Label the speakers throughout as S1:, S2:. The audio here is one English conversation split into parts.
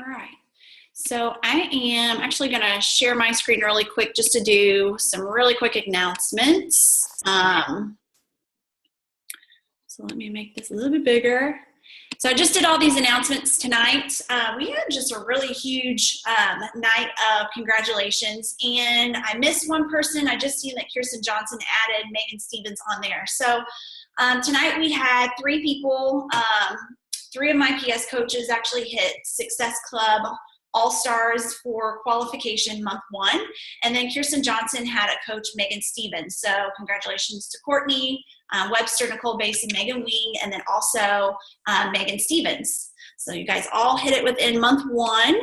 S1: right. So I am actually going to share my screen really quick just to do some really quick announcements. So let me make this a little bit bigger. So I just did all these announcements tonight. We had just a really huge night of congratulations, and I missed one person. I just seen that Kirsten Johnson added Megan Stevens on there. So tonight we had 3 people. 3 of my PS coaches actually hit Success Club All-Stars for qualification month 1. And then Kirsten Johnson had a coach, Megan Stevens. So congratulations to Courtney, Webster, Nicole Bass, and Megan Wing, and then also Megan Stevens. So you guys all hit it within month 1.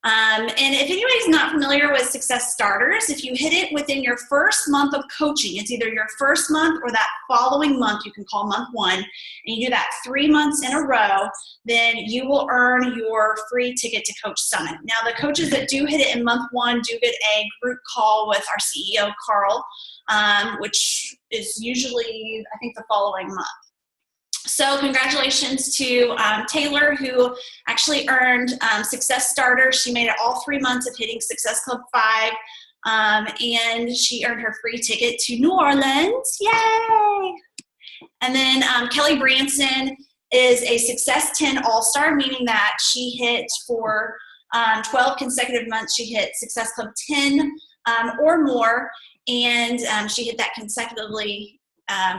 S1: And if anybody's not familiar with Success Starters, if you hit it within your first month of coaching, it's either your first month or that following month, you can call month 1, and you do that 3 months in a row, then you will earn your free ticket to Coach Summit. Now, the coaches that do hit it in month 1 do get a group call with our CEO, Carl, which is usually, I think, the following month. So congratulations to Taylor, who actually earned Success Starter. She made it all 3 months of hitting Success Club 5, and she earned her free ticket to New Orleans. Yay! And then Kelly Branson is a Success 10 All-Star, meaning that she hit for 12 consecutive months. She hit Success Club 10 or more, and she hit that consecutively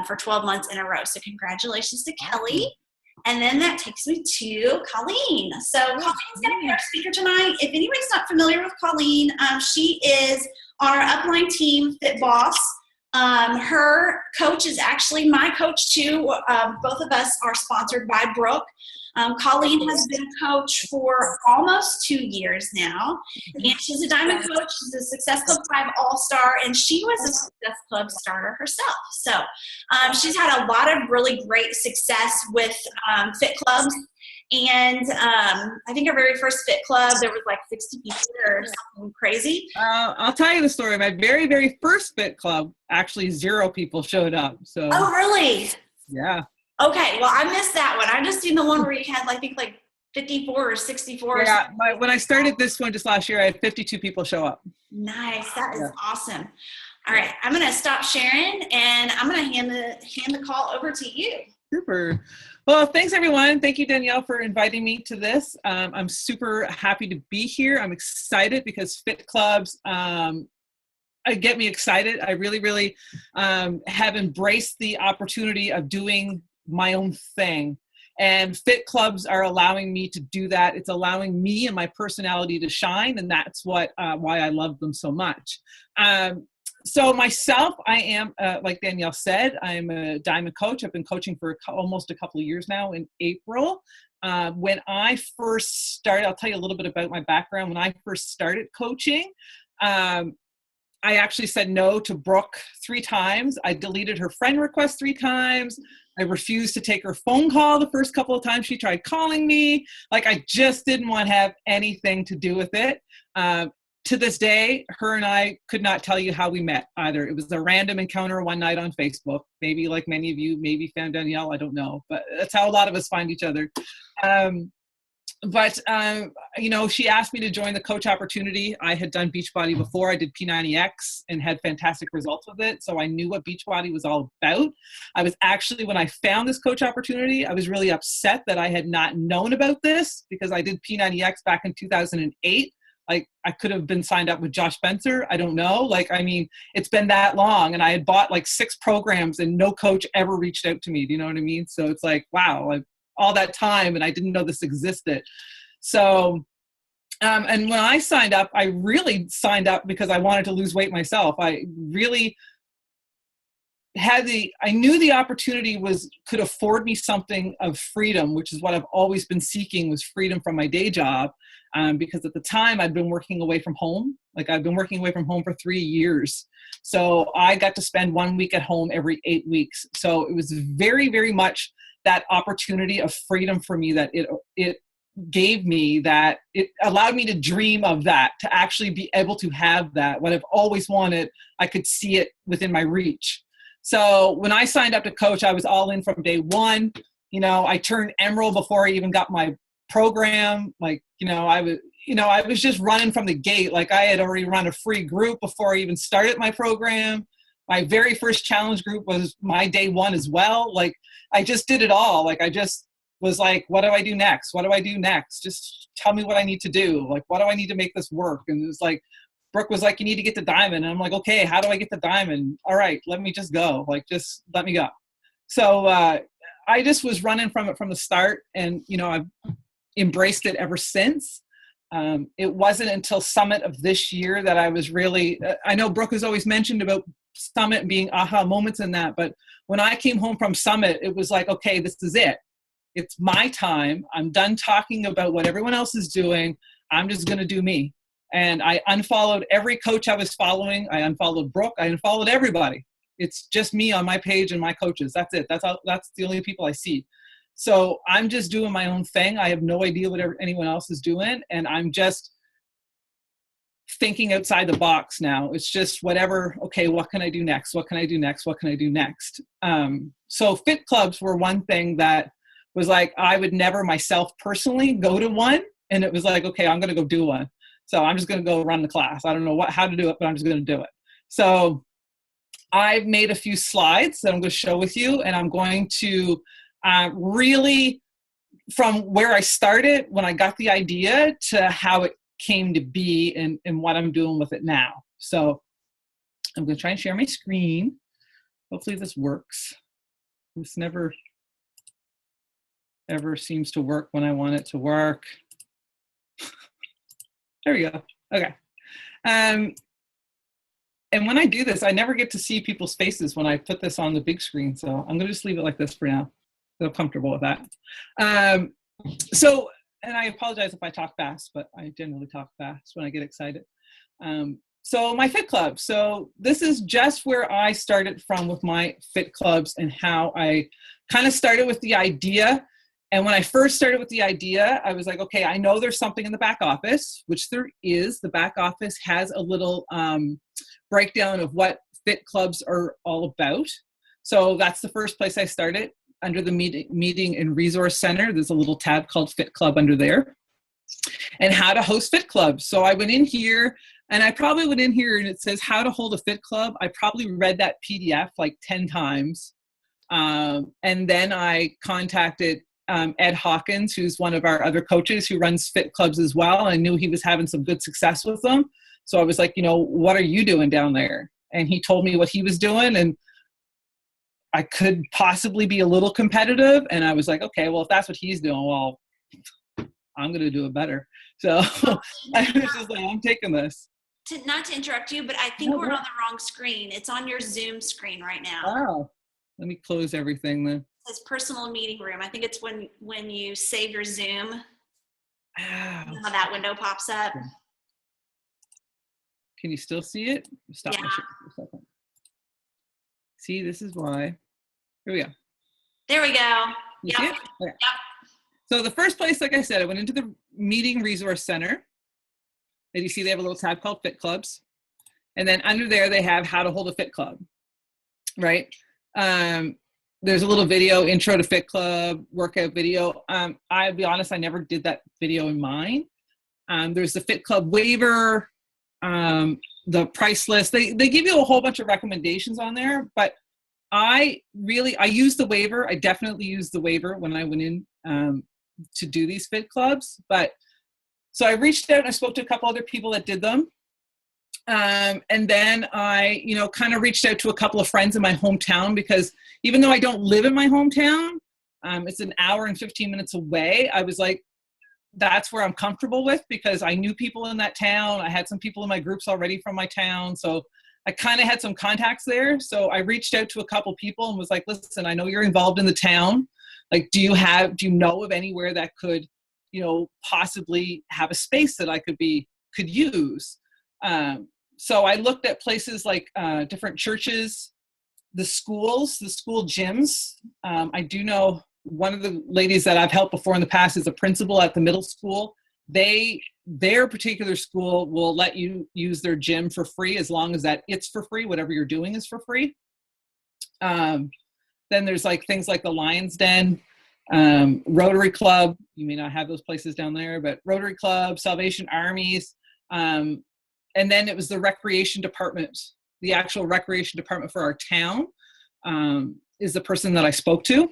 S1: for 12 months in a row. So congratulations to Kelly. And then that takes me to Colleen. So Colleen's going to be our speaker tonight. If anybody's not familiar with Colleen, she is on our upline team, Fit Boss. Her coach is actually my coach too. Both of us are sponsored by Brooke. Colleen has been a coach for almost 2 years now, and she's a Diamond coach. She's a Success Club 5 All-Star, and she was a Success Club starter herself. So she's had a lot of really great success with fit clubs, and I think our very first fit club, there was like 60 people or something crazy.
S2: I'll tell you the story. My very, very first fit club, actually 0 people showed up. So.
S1: Oh, really?
S2: Yeah.
S1: Okay, well, I missed that one. I just seen the one where you had, I think, like 54 or 64.
S2: Yeah, when I started this one just last year, I had 52 people show up.
S1: Nice. That is awesome. All right, I'm going to stop sharing, and I'm going to hand the call over to you.
S2: Super. Well, thanks, everyone. Thank you, Danielle, for inviting me to this. I'm super happy to be here. I'm excited because fit clubs get me excited. I really, really have embraced the opportunity of doing my own thing, and fit clubs are allowing me to do that. It's allowing me and my personality to shine, and that's why I love them so much. So myself, I am, like Danielle said, I'm a Diamond coach. I've been coaching for almost a couple of years now in April. When I first started, I'll tell you a little bit about my background. When I first started coaching, I actually said no to Brooke 3 times. I deleted her friend request 3 times. I refused to take her phone call the first couple of times she tried calling me. Like, I just didn't want to have anything to do with it. To this day, her and I could not tell you how we met either. It was a random encounter one night on Facebook. Maybe like many of you maybe found Danielle, I don't know. But that's how a lot of us find each other. But she asked me to join the coach opportunity. I had done Beachbody before. I did P90X and had fantastic results with it. So I knew what Beachbody was all about. I was actually, when I found this coach opportunity, I was really upset that I had not known about this because I did P90X back in 2008. Like, I could have been signed up with Josh Spencer. I don't know. It's been that long, and I had bought 6 programs and no coach ever reached out to me. Do you know what I mean? So it's like, wow, all that time and I didn't know this existed. So, and when I signed up, I really signed up because I wanted to lose weight myself. I really I knew the opportunity could afford me something of freedom, which is what I've always been seeking, was freedom from my day job. Because at the time I'd been working away from home. I've been working away from home for 3 years. So I got to spend 1 week at home every 8 weeks. So it was very, very much that opportunity of freedom for me that it gave me, that it allowed me to dream of that, to actually be able to have that. What I've always wanted, I could see it within my reach. So when I signed up to coach, I was all in from day one. I turned emerald before I even got my program. Like, I was just running from the gate. Like, I had already run a free group before I even started my program. My very first challenge group was my day one as well. Like, I just did it all. Like, I just was like, what do I do next? What do I do next? Just tell me what I need to do. Like, what do I need to make this work? And it was like, Brooke was like, you need to get the diamond. And I'm like, okay, how do I get the diamond? All right, let me just go. Like, just let me go. So I just was running from it from the start. And, I've embraced it ever since. It wasn't until Summit of this year that I was really, I know Brooke has always mentioned about Summit and being aha moments in that, but when I came home from Summit, it was like, okay, this is it. It's my time. I'm done talking about what everyone else is doing. I'm just going to do me. And I unfollowed every coach I was following. I unfollowed Brooke. I unfollowed everybody. It's just me on my page and my coaches. That's it. That's the only people I see. So I'm just doing my own thing. I have no idea what anyone else is doing. And I'm just thinking outside the box now. It's just whatever, okay, what can I do next? What can I do next? What can I do next? So fit clubs were one thing that was like, I would never myself personally go to one. And it was like, okay, I'm going to go do one. So I'm just going to go run the class. I don't know how to do it, but I'm just going to do it. So I've made a few slides that I'm going to share with you. And I'm going to really, from where I started, when I got the idea, to how it came to be and what I'm doing with it now. So I'm going to try and share my screen. Hopefully this works. This never ever seems to work when I want it to work. There we go. Okay. And when I do this, I never get to see people's faces when I put this on the big screen. So I'm going to just leave it like this for now. I'm comfortable with that. And I apologize if I talk fast, but I generally talk fast when I get excited. So my fit club. So this is just where I started from with my fit clubs and how I kind of started with the idea. And when I first started with the idea, I was like, okay, I know there's something in the back office, which there is. The back office has a little breakdown of what fit clubs are all about. So that's the first place I started. Under the meeting and resource center, there's a little tab called Fit Club under there, and how to host fit clubs. So I went in here, and I probably went in here and it says how to hold a fit club. I probably read that PDF like 10 times. And then I contacted Ed Hawkins, who's one of our other coaches who runs fit clubs as well. I knew he was having some good success with them. So I was like, what are you doing down there? And he told me what he was doing, and I could possibly be a little competitive. And I was like, okay, well, if that's what he's doing, well, I'm going to do it better. So I was just like, I'm taking this.
S1: Not to interrupt you, but I think we're on the wrong screen. It's on your Zoom screen right now.
S2: Wow. Let me close everything then.
S1: It says personal meeting room. I think it's when you save your Zoom.
S2: Ow.
S1: You know how that window pops up.
S2: Can you still see it? Stop my shit for a second. See, this is why. Here we go.
S1: There we go.
S2: You see it? Okay. Yep. So the first place, like I said, I went into the meeting resource center. And you see they have a little tab called Fit Clubs. And then under there, they have how to hold a fit club, right? There's a little video, intro to fit club, workout video. I'll be honest, I never did that video in mine. There's the fit club waiver, the price list. They give you a whole bunch of recommendations on there, but I used the waiver. I definitely used the waiver when I went in to do these fit clubs. But so I reached out and I spoke to a couple other people that did them. And then I, kind of reached out to a couple of friends in my hometown, because even though I don't live in my hometown, it's an hour and 15 minutes away. I was like, that's where I'm comfortable with, because I knew people in that town. I had some people in my groups already from my town. So I kind of had some contacts there. So I reached out to a couple people and was like, listen, I know you're involved in the town. Like, do you know of anywhere that could, possibly have a space that I could use? So I looked at places like different churches, the school gyms. I do know one of the ladies that I've helped before in the past is a principal at the middle school. Their particular school will let you use their gym for free, as long as that it's for free. Whatever you're doing is for free. Then there's like things like the Lion's Den. Rotary Club, you may not have those places down there, but Rotary Club, Salvation Armies, and then it was the recreation department, the actual recreation department for our town, is the person that I spoke to.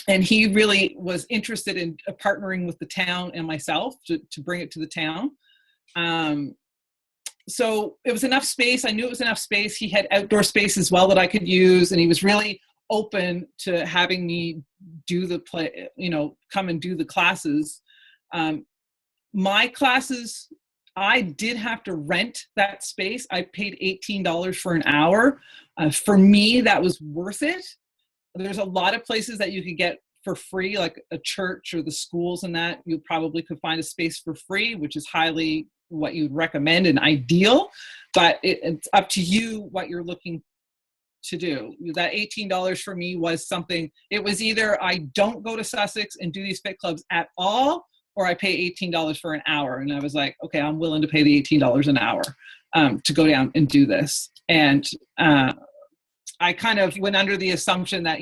S2: And he really was interested in partnering with the town and myself to bring it to the town. So it was enough space. I knew it was enough space. He had outdoor space as well that I could use. And he was really open to having me do the play, come and do the classes. My classes, I did have to rent that space. I paid $18 for an hour. For me, that was worth it. There's a lot of places that you could get for free, like a church or the schools and that. You probably could find a space for free, which is highly what you'd recommend and ideal. But it's up to you what you're looking to do. That $18 for me was something, it was either I don't go to Sussex and do these fit clubs at all, or I pay $18 for an hour. And I was like, okay, I'm willing to pay the $18 an hour to go down and do this. And I kind of went under the assumption that,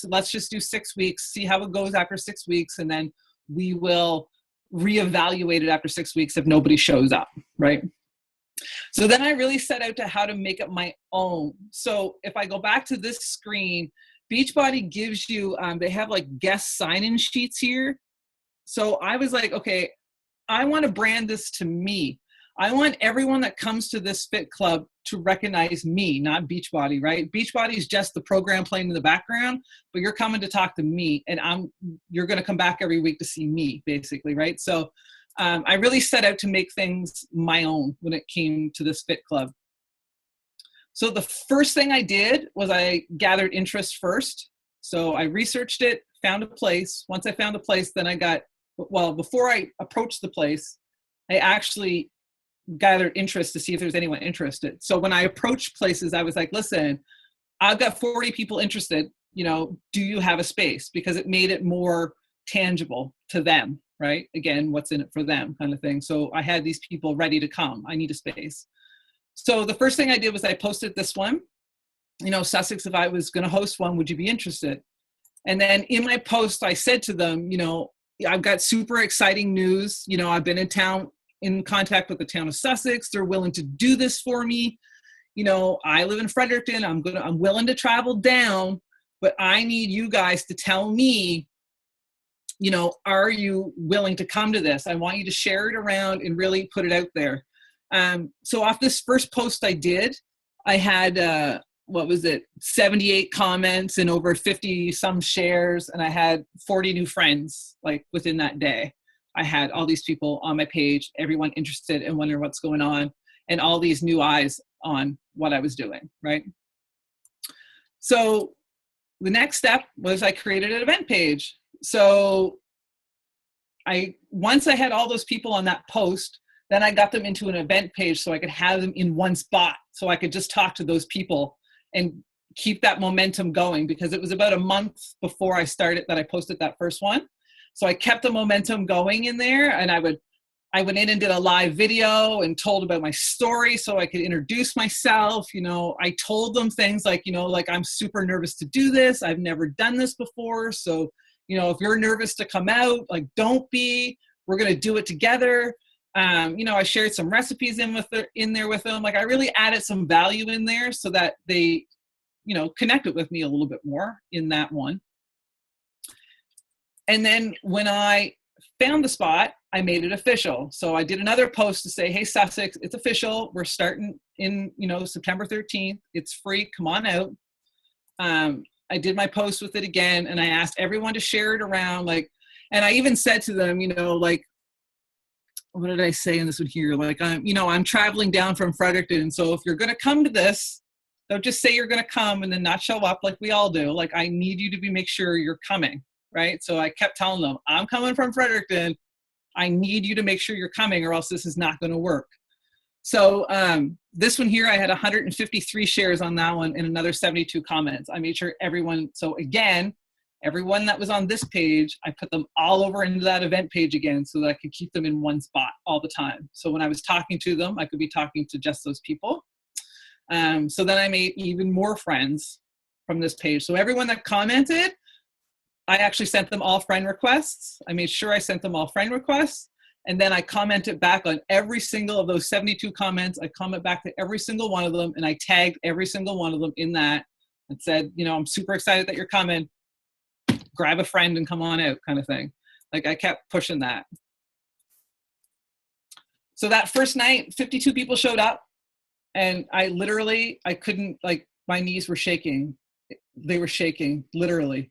S2: let's just do 6 weeks, see how it goes after 6 weeks, and then we will reevaluate it after 6 weeks if nobody shows up, right? So then I really set out to how to make it my own. So if I go back to this screen, Beachbody gives you, they have like guest sign-in sheets here. So I was like, okay, I want to brand this to me. I want everyone that comes to this fit club to recognize me, not Beachbody, right? Beachbody is just the program playing in the background, but you're coming to talk to me, and you're going to come back every week to see me, basically, right? So I really set out to make things my own when it came to this fit club. So the first thing I did was I gathered interest first. So I researched it, found a place. Once I found a place, then before I approached the place, I actually gathered interest to see if there's anyone interested. So when I approached places, I was like, listen, I've got 40 people interested, do you have a space? Because it made it more tangible to them, right? Again, what's in it for them kind of thing. So I had these people ready to come. I need a space. So the first thing I did was I posted this one, Sussex, if I was going to host one, would you be interested? And then in my post, I said to them, I've got super exciting news. I've been in contact with the town of Sussex. They're willing to do this for me. I live in Fredericton. I'm willing to travel down, but I need you guys to tell me, are you willing to come to this? I want you to share it around and really put it out there. So off this first post I did, I had, 78 comments and over 50 some shares. And I had 40 new friends, like within that day. I had all these people on my page, everyone interested and wondering what's going on, and all these new eyes on what I was doing, right? So the next step was I created an event page. So once I had all those people on that post, then I got them into an event page so I could have them in one spot, so I could just talk to those people and keep that momentum going, because it was about a month before I started that I posted that first one. So I kept the momentum going in there, and I went in and did a live video and told about my story so I could introduce myself. I told them things like, I'm super nervous to do this. I've never done this before. So, if you're nervous to come out, like, don't be, we're going to do it together. I shared some recipes in there with them. Like, I really added some value in there so that they, connected with me a little bit more in that one. And then when I found the spot, I made it official. So I did another post to say, hey, Sussex, it's official. We're starting in, September 13th. It's free. Come on out. I did my post with it again, and I asked everyone to share it around. And I even said to them, what did I say in this one here? I'm traveling down from Fredericton. So if you're going to come to this, don't just say you're going to come and then not show up like we all do. I need you to make sure you're coming. Right? So I kept telling them, I'm coming from Fredericton. I need you to make sure you're coming, or else this is not going to work. So this one here, I had 153 shares on that one and another 72 comments. I made sure everyone, so again, everyone that was on this page, I put them all over into that event page again so that I could keep them in one spot all the time. So when I was talking to them, I could be talking to just those people. So then I made even more friends from this page. So everyone that commented, I actually sent them all friend requests. I made sure I sent them all friend requests. And then I commented back on every single of those 72 comments. I comment back to every single one of them, and I tagged every single one of them in that and said, you know, I'm super excited that you're coming. Grab a friend and come on out, kind of thing. Like, I kept pushing that. So that first night, 52 people showed up, and I couldn't, like, my knees were shaking. They were shaking, literally.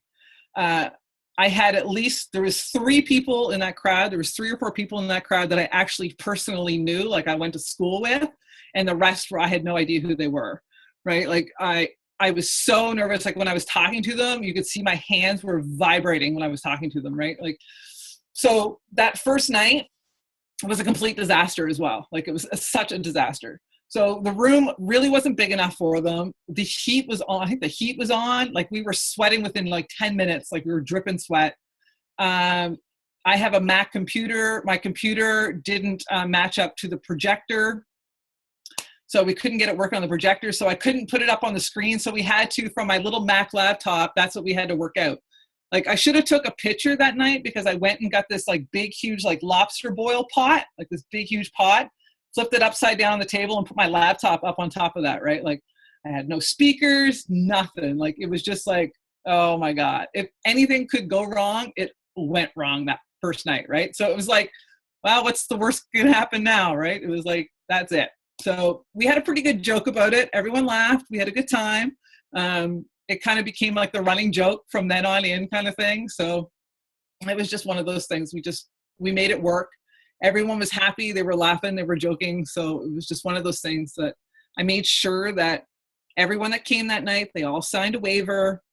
S2: I had there was 3 people in that crowd. There was 3 or 4 people in that crowd that I actually personally knew, like I went to school with, and the rest I had no idea who they were, right? Like, I was so nervous. Like, when I was talking to them, you could see my hands were vibrating when I was talking to them, right? Like, so that first night was a complete disaster as well. Like, it was such a disaster. So the room really wasn't big enough for them. The heat was on. I think the heat was on. Like, we were sweating within like 10 minutes. Like, we were dripping sweat. I have a Mac computer. My computer didn't match up to the projector. So we couldn't get it working on the projector. So I couldn't put it up on the screen. So we had to, from my little Mac laptop, that's what we had to work out. Like, I should have took a picture that night, because I went and got this like big, huge, like lobster boil pot, like this big, huge pot, flipped it upside down on the table and put my laptop up on top of that, right? Like, I had no speakers, nothing. Like, it was just like, oh my God. If anything could go wrong, it went wrong that first night, right? So it was like, well, what's the worst that could happen now, right? It was like, that's it. So we had a pretty good joke about it. Everyone laughed. We had a good time. It kind of became like the running joke from then on in, kind of thing. So it was just one of those things. We made it work. Everyone was happy. They were laughing. They were joking. So it was just one of those things that I made sure that everyone that came that night, they all signed a waiver.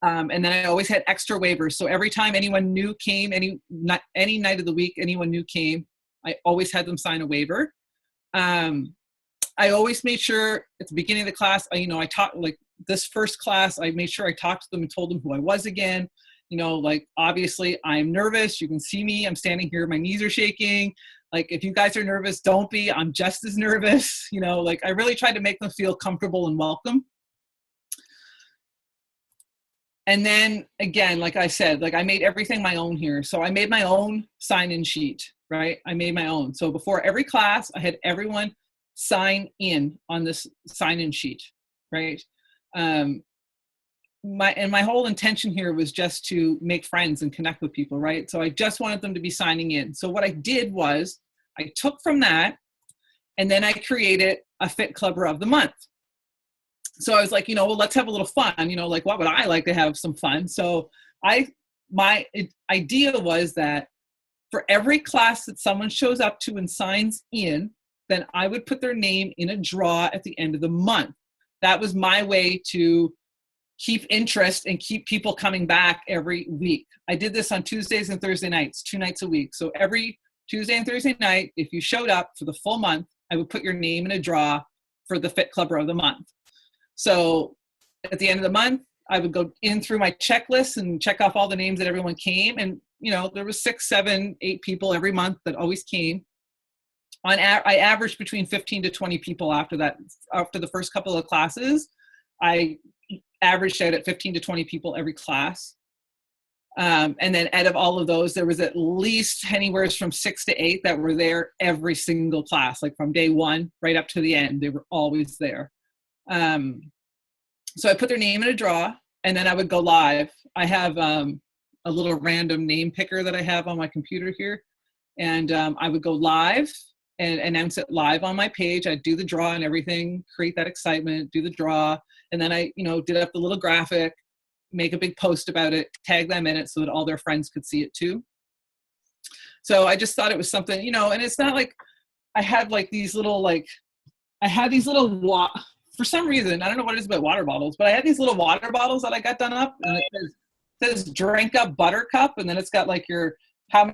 S2: And then I always had extra waivers. So every time anyone new came, any night of the week, anyone new came, I always had them sign a waiver. I always made sure at the beginning of the class, I taught, like, this first class, I made sure I talked to them and told them who I was again. Like, obviously I'm nervous. You can see me. I'm standing here. My knees are shaking. Like, if you guys are nervous, don't be. I'm just as nervous. Like, I really tried to make them feel comfortable and welcome. And then again, like I said, like, I made everything my own here. So I made my own sign-in sheet, right? I made my own. So before every class, I had everyone sign in on this sign-in sheet, right? My whole intention here was just to make friends and connect with people, right? So I just wanted them to be signing in. So what I did was I took from that, and then I created a Fit Clubber of the Month. So I was like, well, let's have a little fun. Like, what would I like to have some fun? So my idea was that for every class that someone shows up to and signs in, then I would put their name in a draw at the end of the month. That was my way to keep interest and keep people coming back every week. I did this on Tuesdays and Thursday nights, 2 nights a week. So every Tuesday and Thursday night, if you showed up for the full month, I would put your name in a draw for the Fit Clubber of the Month. So at the end of the month, I would go in through my checklist and check off all the names that everyone came. And, there was 6, 7, 8 people every month that always came. I averaged between 15 to 20 people after that. After the first couple of classes, I averaged out at 15 to 20 people every class. And then out of all of those, there was at least anywhere from 6 to 8 that were there every single class, like from day one right up to the end. They were always there. So I put their name in a draw, and then I would go live. I have a little random name picker that I have on my computer here. And I would go live and announce it live on my page. I'd do the draw and everything, create that excitement, do the draw. And then I, did up the little graphic, make a big post about it, tag them in it so that all their friends could see it too. So I just thought it was something, and it's not like I had like these little, for some reason, I don't know what it is about water bottles, but I had these little water bottles that I got done up, and it says drink up buttercup, and then it's got like your how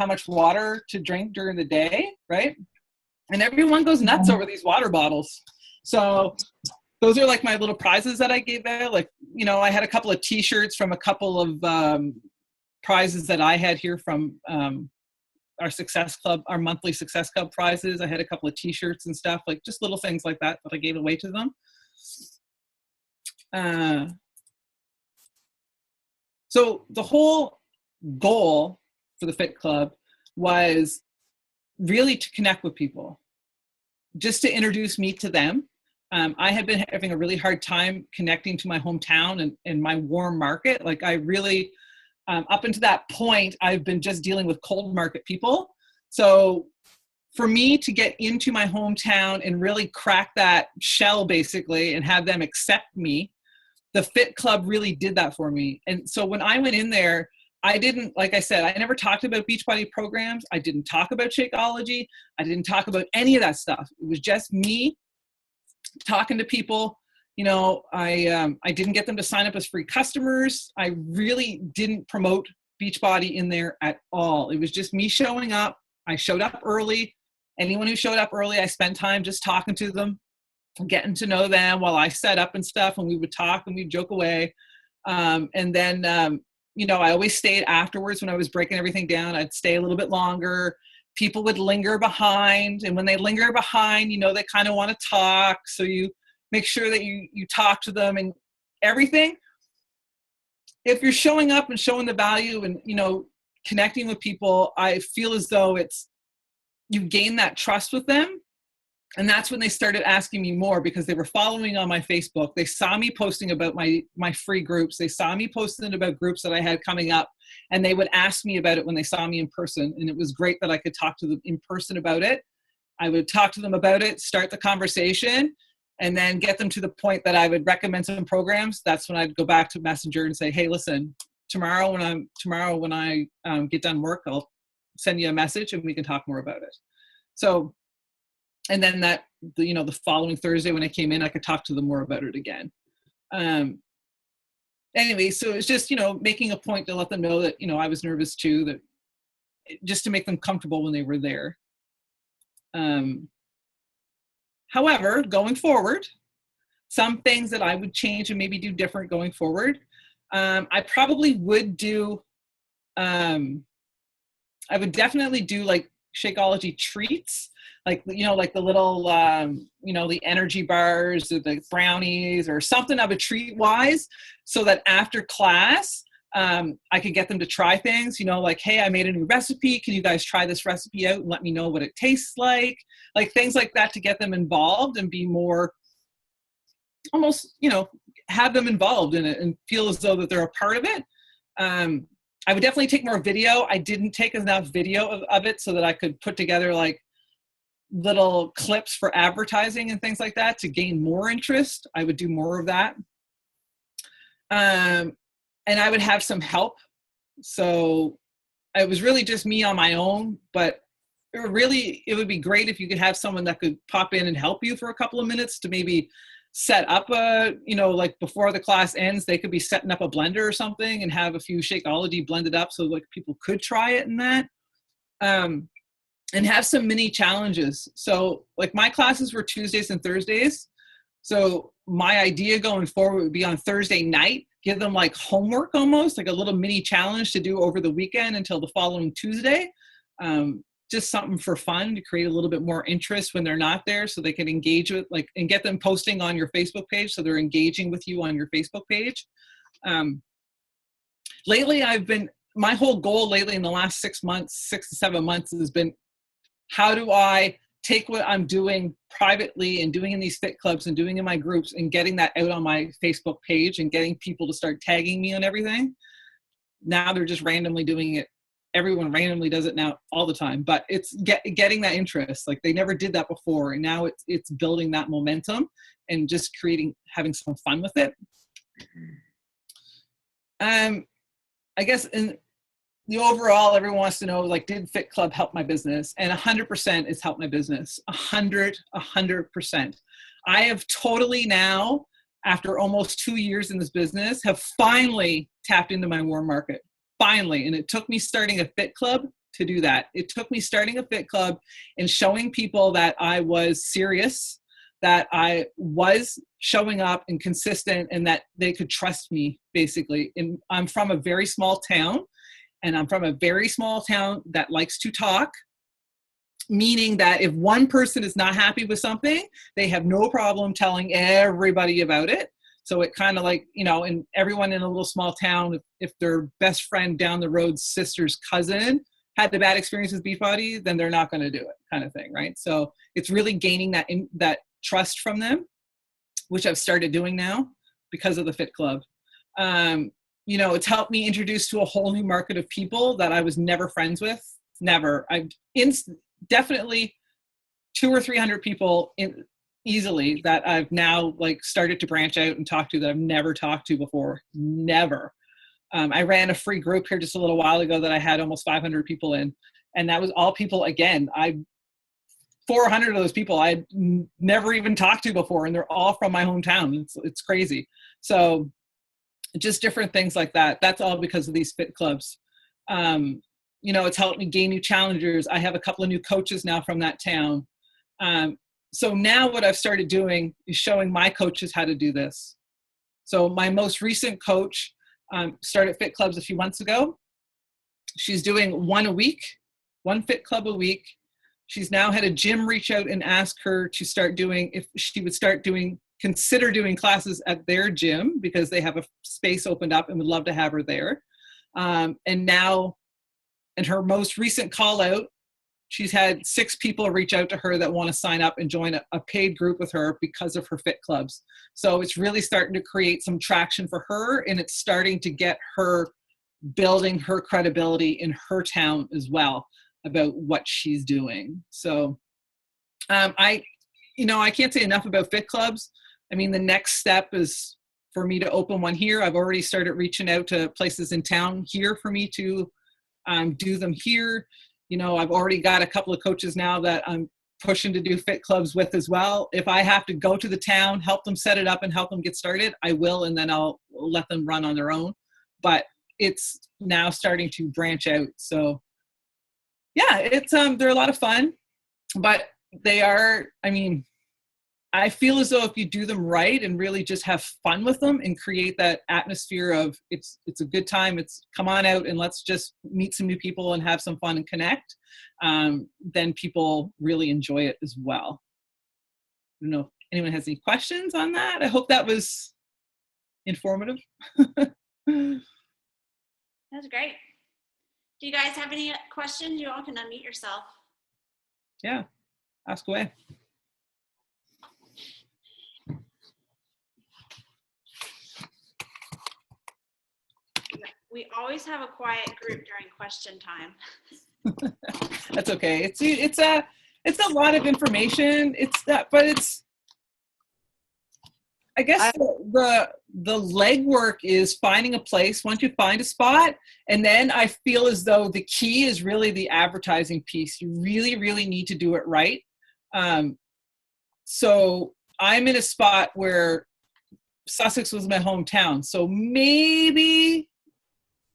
S2: much water to drink during the day, right? And everyone goes nuts over these water bottles. So those are like my little prizes that I gave out. Like, I had a couple of t-shirts from a couple of prizes that I had here from our Success Club, our monthly Success Club prizes. I had a couple of t-shirts and stuff, like just little things like that I gave away to them. So the whole goal for the Fit Club was really to connect with people, just to introduce me to them. I had been having a really hard time connecting to my hometown and my warm market. Like I really, up until that point, I've been just dealing with cold market people. So for me to get into my hometown and really crack that shell basically and have them accept me, the Fit Club really did that for me. And so when I went in there, I didn't, like I said, I never talked about Beachbody programs. I didn't talk about Shakeology. I didn't talk about any of that stuff. It was just me talking to people. You know, I didn't get them to sign up as free customers. I really didn't promote Beachbody in there at all. It was just me showing up. I showed up early. Anyone who showed up early, I spent time just talking to them, getting to know them while I set up and stuff, and we would talk and we'd joke away. And then, you know, I always stayed afterwards when I was breaking everything down. I'd stay a little bit longer. People would linger behind. And when they linger behind, you know, they kind of want to talk. So you make sure that you talk to them and everything. If you're showing up and showing the value and, you know, connecting with people, I feel as though you gain that trust with them. And that's when they started asking me more because they were following on my Facebook. They saw me posting about my free groups. They saw me posting about groups that I had coming up, and they would ask me about it when they saw me in person. And it was great that I could talk to them in person about it. I would talk to them about it, start the conversation, and then get them to the point that I would recommend some programs. That's when I'd go back to Messenger and say, hey, listen, tomorrow when I get done work, I'll send you a message and we can talk more about it. So, and then the following Thursday when I came in, I could talk to them more about it again. Anyway, so it's just, you know, making a point to let them know that, you know, I was nervous too, that just to make them comfortable when they were there. However, going forward, some things that I would change and maybe do different going forward. I probably would do, I would definitely do like Shakeology treats, like, you know, like the little, you know, the energy bars or the brownies or something of a treat wise, so that after class, I could get them to try things, you know, like, hey, I made a new recipe. Can you guys try this recipe out and let me know what it tastes like things like that to get them involved and be more almost, you know, have them involved in it and feel as though that they're a part of it. I would definitely take more video. I didn't take enough video of it so that I could put together like little clips for advertising and things like that to gain more interest. I would do more of that. And I would have some help. So it was really just me on my own, but it would be great if you could have someone that could pop in and help you for a couple of minutes to maybe set up you know, like before the class ends, they could be setting up a blender or something and have a few Shakeology blended up so like people could try it and that. And have some mini challenges. So like my classes were Tuesdays and Thursdays. So my idea going forward would be on Thursday night, give them like homework almost, like a little mini challenge to do over the weekend until the following Tuesday. Just something for fun to create a little bit more interest when they're not there so they can engage with and get them posting on your Facebook page so they're engaging with you on your Facebook page. Lately, my whole goal lately in the last 6 to 7 months has been, how do I take what I'm doing privately and doing in these fit clubs and doing in my groups and getting that out on my Facebook page and getting people to start tagging me on everything. Now they're just randomly doing it. Everyone randomly does it now all the time, but it's getting that interest. Like they never did that before. And now it's building that momentum and just having some fun with it. I guess in the overall, everyone wants to know, like, did Fit Club help my business? And 100% it's helped my business. 100%. I have totally now, after almost 2 years in this business, have finally tapped into my warm market. Finally. And it took me starting a Fit Club to do that. It took me starting a Fit Club and showing people that I was serious, that I was showing up and consistent, and that they could trust me, basically. And I'm from a very small town. And I'm from a very small town that likes to talk, meaning that if one person is not happy with something, they have no problem telling everybody about it. So it kind of like, and everyone in a little small town, if their best friend down the road's sister's cousin had the bad experience with Beachbody, then they're not going to do it, kind of thing, right? So it's really gaining that trust from them, which I've started doing now because of the Fit Club. It's helped me introduce to a whole new market of people that I was never friends with. Never. Definitely 200 or 300 people easily that I've now like started to branch out and talk to that I've never talked to before. Never. I ran a free group here just a little while ago that I had almost 500 people in, and that was all people, again, 400 of those people I'd never even talked to before, and they're all from my hometown. It's crazy. So just different things like that. That's all because of these Fit Clubs. It's helped me gain new challengers. I have a couple of new coaches now from that town. So now what I've started doing is showing my coaches how to do this. So my most recent coach started Fit Clubs a few months ago. She's doing one Fit Club a week. She's now had a gym reach out and ask her to start doing, if she would consider doing classes at their gym because they have a space opened up and would love to have her there. And now, in her most recent call out, she's had 6 people reach out to her that want to sign up and join a paid group with her because of her Fit Clubs. So it's really starting to create some traction for her, and it's starting to get her building her credibility in her town as well about what she's doing. So I can't say enough about Fit Clubs. I mean, the next step is for me to open one here. I've already started reaching out to places in town here for me to do them here. I've already got a couple of coaches now that I'm pushing to do Fit Clubs with as well. If I have to go to the town, help them set it up and help them get started, I will, and then I'll let them run on their own. But it's now starting to branch out. So yeah, they're a lot of fun, but they are, I feel as though if you do them right and really just have fun with them and create that atmosphere of it's a good time, it's come on out and let's just meet some new people and have some fun and connect, then people really enjoy it as well. I don't know if anyone has any questions on that. I hope that was informative.
S1: That's great. Do you guys have any questions? You all can unmute yourself.
S2: Yeah, ask away.
S1: We always have a quiet group during question time.
S2: That's okay. It's a lot of information. I guess the legwork is finding a place once you find a spot, and then I feel as though the key is really the advertising piece. You really, really need to do it right. So I'm in a spot where Sussex was my hometown, so maybe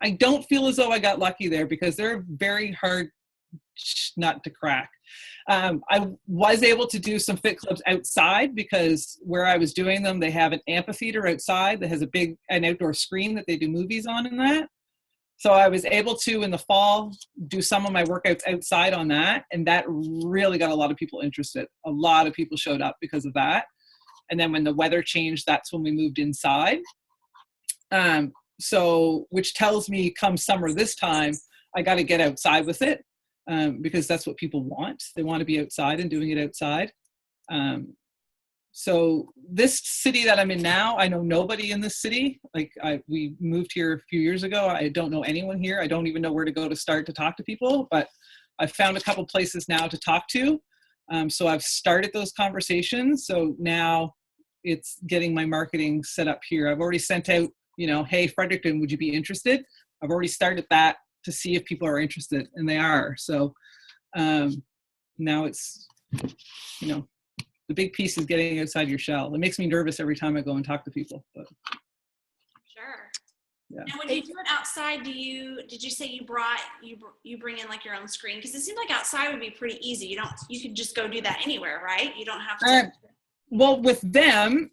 S2: I don't feel as though I got lucky there because they're very hard nut to crack. I was able to do some Fit Clubs outside because where I was doing them, they have an amphitheater outside that has an outdoor screen that they do movies on and that. So I was able to, in the fall, do some of my workouts outside on that. And that really got a lot of people interested. A lot of people showed up because of that. And then when the weather changed, that's when we moved inside. So, which tells me come summer this time, I got to get outside with it because that's what people want. They want to be outside and doing it outside. So this city that I'm in now, I know nobody in this city. We moved here a few years ago. I don't know anyone here. I don't even know where to go to start to talk to people, but I've found a couple places now to talk to. So I've started those conversations. So now it's getting my marketing set up here. I've already sent out, hey, Fredericton, would you be interested? I've already started that to see if people are interested, and they are. So now it's, the big piece is getting outside your shell. It makes me nervous every time I go and talk to people. But.
S1: Sure.
S2: Yeah.
S1: Now, when you do it outside, did you say you bring in like your own screen? Because it seems like outside would be pretty easy. You could just go do that anywhere, right? You don't have to.
S2: Well, with them,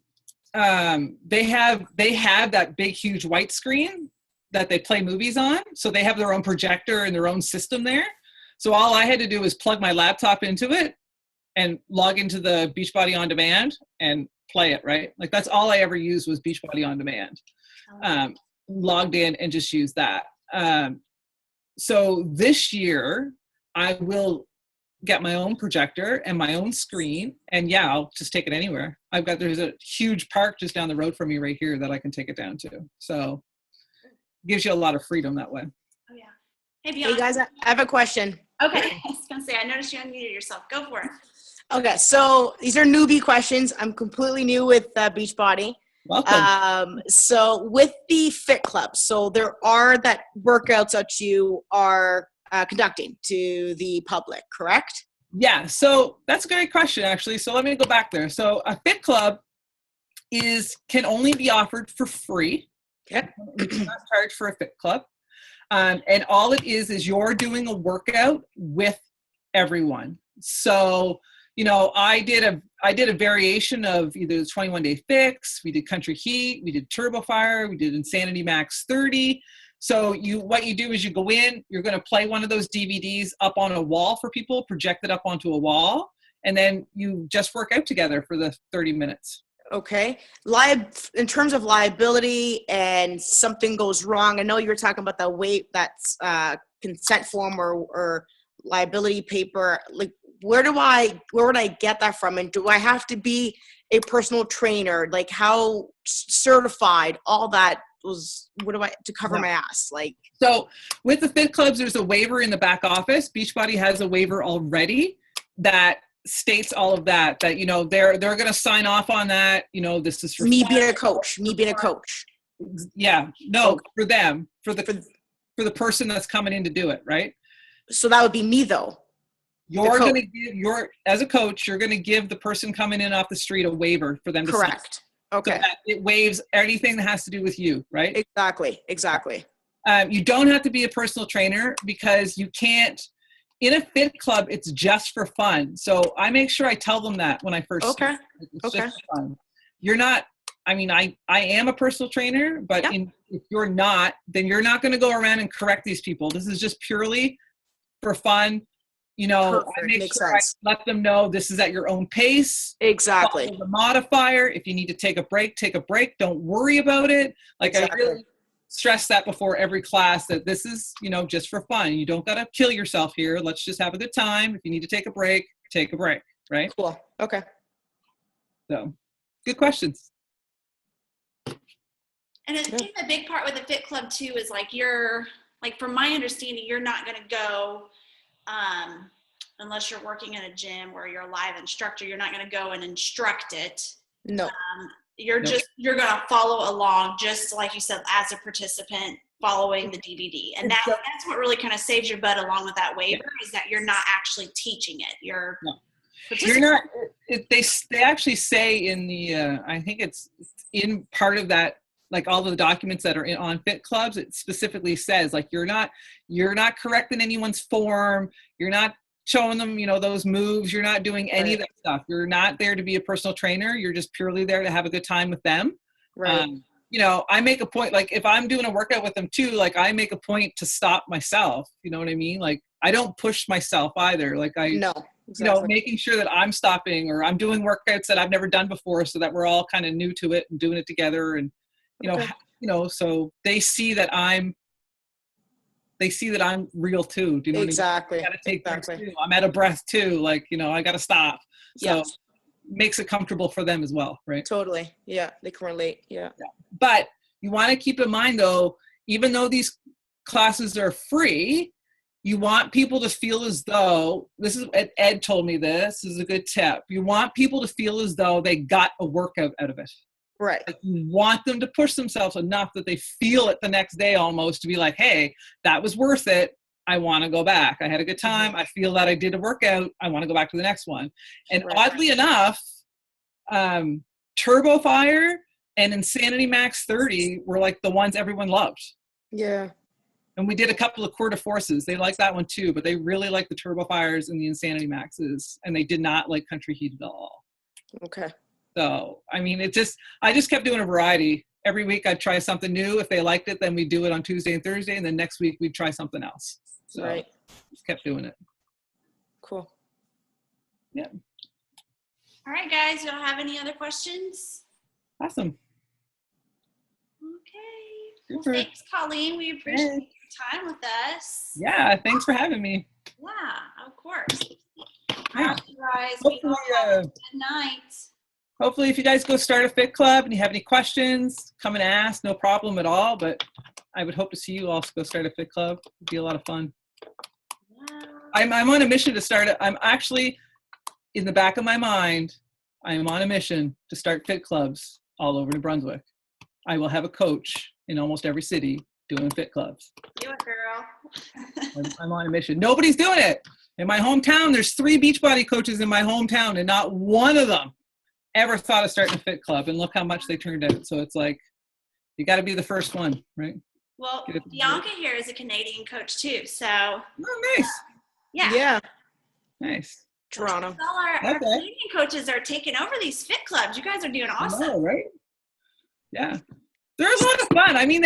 S2: they have that big, huge white screen that they play movies on. So they have their own projector and their own system there. So all I had to do was plug my laptop into it and log into the Beachbody On Demand, and play it, right? Like that's all I ever used was Beachbody On Demand. Logged in and just used that. So this year I will get my own projector and my own screen, and yeah, I'll just take it anywhere. There's a huge park just down the road from me right here that I can take it down to. So it gives you a lot of freedom that way.
S1: Oh yeah. Hey, Bianca.
S3: Hey guys, I have a question.
S1: Okay, I was gonna say, I noticed you unmuted yourself. Go for it.
S3: Okay, so these are newbie questions. I'm completely new with Beachbody.
S2: Welcome.
S3: So with the Fit Club, so there are that workouts that you are conducting to the public, correct?
S2: Yeah, so that's a great question, actually. So let me go back there. So a Fit Club can only be offered for free.
S3: Okay.
S2: We cannot charge for a Fit Club. And all it is you're doing a workout with everyone. So, you know, I did a variation of either the 21-day fix, we did Country Heat, we did Turbo Fire, we did Insanity Max 30. So what you do is you go in, you're going to play one of those DVDs up on a wall for people, project it up onto a wall, and then you just work out together for the 30 minutes.
S3: Okay. In terms of liability and something goes wrong, I know you were talking about that's consent form or liability paper. Like, where would I get that from? And do I have to be a personal trainer? Like, how certified, all that to cover my ass? Like,
S2: so with the Fit Clubs, there's a waiver in the back office. Beachbody has a waiver already that states all of that, you know, they're going to sign off on that. You know, this is for
S3: me being a coach.
S2: Yeah, no, for them, for the person that's coming in to do it, right?
S3: So that would be me though.
S2: You're going to give as a coach, you're going to give the person coming in off the street a waiver for them to sign.
S3: Correct. Okay.
S2: So that it waives anything that has to do with you, right?
S3: Exactly.
S2: You don't have to be a personal trainer because you can't. In a Fit Club, it's just for fun. So I make sure I tell them that when I first start. It's just for fun. You're not. I mean, I am a personal trainer, but if you're not, then you're not going to go around and correct these people. This is just purely for fun. You know,
S3: Perfect.
S2: I make
S3: Makes
S2: sure
S3: sense.
S2: I let them know this is at your own pace.
S3: Exactly.
S2: Follow the modifier. If you need to take a break, take a break. Don't worry about it. Like I really stress that before every class that this is, you know, just for fun. You don't got to kill yourself here. Let's just have a good time. If you need to take a break, right?
S3: Cool. Okay.
S2: So good questions.
S1: And I think a big part with the Fit Club too is from my understanding, you're not going to go, unless you're working in a gym where you're a live instructor, you're not going to go and instruct it.
S3: No.
S1: You're going to follow along, just like you said, as a participant following the DVD. And that's what really kind of saves your butt along with that waiver is that you're not actually teaching it. You're
S2: not, they actually say in the, I think it's in part of that, like all the documents that are on Fit Clubs, it specifically says like, you're not correcting anyone's form. You're not showing them, you know, those moves. You're not doing any of that stuff. You're not there to be a personal trainer. You're just purely there to have a good time with them.
S3: Right.
S2: You know, I make a point, like if I'm doing a workout with them too, like I make a point to stop myself. You know what I mean? Like I don't push myself either. Like
S3: Exactly.
S2: You know, making sure that I'm stopping or I'm doing workouts that I've never done before so that we're all kind of new to it and doing it together. And, you know, so they see that I'm real too. Do you know
S3: Exactly.
S2: what I mean? I gotta take breaks too. I'm out of breath too. Like, you know, I got to stop. So it makes it comfortable for them as well. Right.
S3: Totally. Yeah. They can relate. Yeah.
S2: But you want to keep in mind though, even though these classes are free, you want people to feel as though Ed told me this is a good tip. You want people to feel as though they got a workout out of it.
S3: Right.
S2: Like you want them to push themselves enough that they feel it the next day almost to be like, hey, that was worth it. I want to go back. I had a good time. I feel that I did a workout. I want to go back to the next one. And oddly enough, Turbo Fire and Insanity Max 30 were like the ones everyone loved.
S3: Yeah.
S2: And we did a couple of quarter forces. They liked that one too, but they really liked the Turbo Fires and the Insanity Maxes. And they did not like Country Heat at all.
S3: Okay.
S2: So, I mean, I just kept doing a variety. Every week I'd try something new. If they liked it, then we'd do it on Tuesday and Thursday. And then next week we'd try something else. So just kept doing it.
S3: Cool.
S2: Yeah.
S1: All right, guys, y'all have any other questions?
S2: Awesome.
S1: Okay. Well,
S2: Super.
S1: thanks, Colleen. We appreciate
S2: Thanks.
S1: your time with us.
S2: Yeah, thanks for having me.
S1: Yeah, of course. All
S2: Yeah.
S1: right, you guys.
S2: Hopefully,
S1: We all have a good night.
S2: Hopefully, if you guys go start a fit club and you have any questions, come and ask. No problem at all. But I would hope to see you also go start a fit club. It'd be a lot of fun.
S1: Wow.
S2: I'm on a mission to start it. I'm actually, in the back of my mind, I am on a mission to start fit clubs all over New Brunswick. I will have a coach in almost every city doing fit clubs.
S1: Do it, girl.
S2: I'm on a mission. Nobody's doing it. In my hometown, there's 3 Beachbody coaches in my hometown, and not one of them ever thought of starting a fit club. And look how much they turned out. So it's like, you got to be the first one, right?
S1: Well,
S2: Get it.
S1: Bianca here is a Canadian coach too, so
S2: Oh, nice.
S1: yeah.
S2: Nice.
S3: Toronto.
S1: All our
S2: Okay.
S1: Canadian coaches are taking over these fit clubs. You guys are doing
S2: I
S1: awesome.
S2: know, right? Yeah. They're a lot of fun. I mean,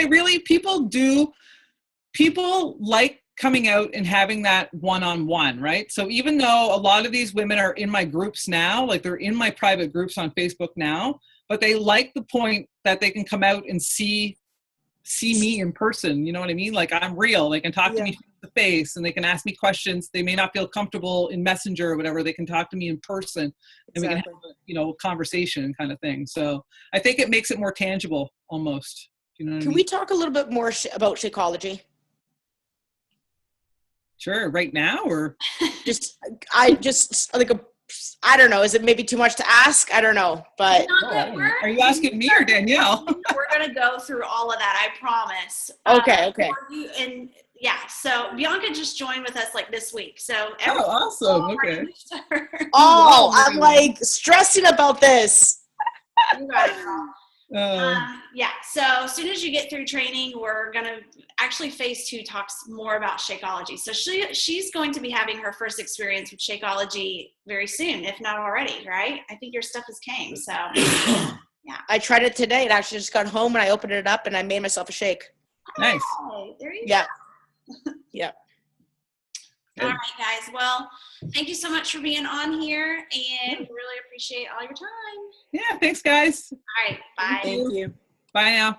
S2: people like coming out and having that one-on-one, right? So even though a lot of these women are in my groups now, like they're in my private groups on Facebook now, but they like the point that they can come out and see me in person. You know what I mean? Like, I'm real. They can talk to me face to face, and they can ask me questions. They may not feel comfortable in Messenger or whatever. They can talk to me in person, and we can have a conversation kind of thing. So I think it makes it more tangible almost. You know what I
S3: Can
S2: mean?
S3: we talk a little bit more about Shakeology?
S2: Sure. Right now, or
S3: I don't know. Is it maybe too much to ask? I don't know, but
S1: Bianca,
S2: are you asking me or Danielle?
S1: we're gonna go through all of that. I promise.
S3: Okay.
S1: For you, and yeah, so Bianca just joined with us like this week. So
S2: Oh, awesome. Okay.
S3: oh, I'm like stressing about this.
S1: You got it, girl.
S2: Uh,
S1: Yeah, so as soon as you get through training, we're gonna actually phase 2 talks more about Shakeology. So she's going to be having her first experience with Shakeology very soon, if not already, right? I think your stuff has came, so yeah.
S3: I tried it today. It actually just got home and I opened it up and I made myself a shake.
S2: nice.
S1: Oh, there you
S3: Yeah.
S1: go.
S3: Yeah.
S1: All right, guys. Well, thank you so much for being on here, and we really appreciate all your time.
S2: Yeah. Thanks, guys.
S1: All right, bye.
S3: Thank you.
S2: Bye now.